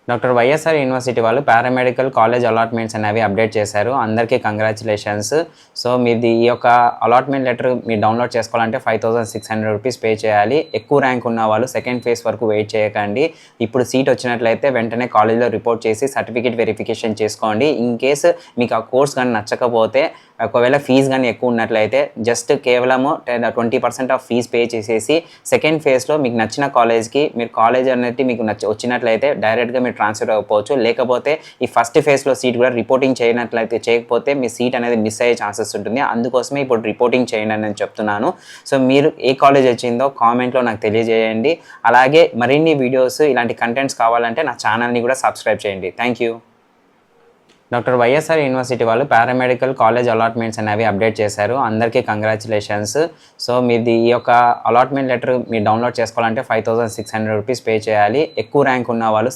Doctor YSR university వాళ్ళు paramedical college allotments అనేవి update చేశారు. అందరికీ కంగ్రాచులేషన్స్. సో మీది ఈ యొక్క అలాట్మెంట్ లెటర్ మీరు డౌన్లోడ్ చేసుకోవాలంటే 5600 రూపీస్ పే చేయాలి. ఎక్కువ ర్యాంక్ ఉన్న వాళ్ళు సెకండ్ ఫేజ్ వరకు వెయిట్ చేయకండి. ఇప్పుడు సీట్ వచ్చినట్లయితే వెంటనే కాలేజ్లో రిపోర్ట్ చేసి సర్టిఫికేట్ వెరిఫికేషన్ చేసుకోండి. ఇన్ కేసు మీకు ఆ కోర్స్ కానీ నచ్చకపోతే, ఒకవేళ ఫీజు కానీ ఎక్కువ ఉన్నట్లయితే జస్ట్ కేవలము 20% ఆఫ్ ఫీజ్ పే చేసేసి సెకండ్ ఫేజ్లో మీకు నచ్చిన కాలేజ్కి మీరు కాలేజ్ అనేది మీకు వచ్చినట్లయితే డైరెక్ట్గా మీరు ట్రాన్స్ఫర్ అవ్వవచ్చు. లేకపోతే ఈ ఫస్ట్ ఫేజ్లో సీట్ కూడా రిపోర్టింగ్ చేయకపోతే మీ సీట్ అనేది మిస్ అయ్యే ఛాన్సెస్ ఉంటుంది. అందుకోసమే ఇప్పుడు రిపోర్టింగ్ చేయండి అని నేను చెప్తున్నాను. సో మీరు ఏ కాలేజ్ వచ్చిందో కామెంట్లో నాకు తెలియజేయండి. అలాగే మరిన్ని వీడియోస్ ఇలాంటి కంటెంట్స్ కావాలంటే నా ఛానల్ని కూడా సబ్స్క్రైబ్ చేయండి. Thank you. Doctor YSR university వాళ్ళు పారామెడికల్ కాలేజ్ అలాట్మెంట్స్ అనేవి అప్డేట్ చేశారు. అందరికీ కంగ్రాచులేషన్స్. సో మీది ఈ యొక్క అలాట్మెంట్ లెటర్ మీరు డౌన్లోడ్ చేసుకోవాలంటే 5600 రూపీస్ పే చేయాలి. ఎక్కువ ర్యాంక్ ఉన్న వాళ్ళు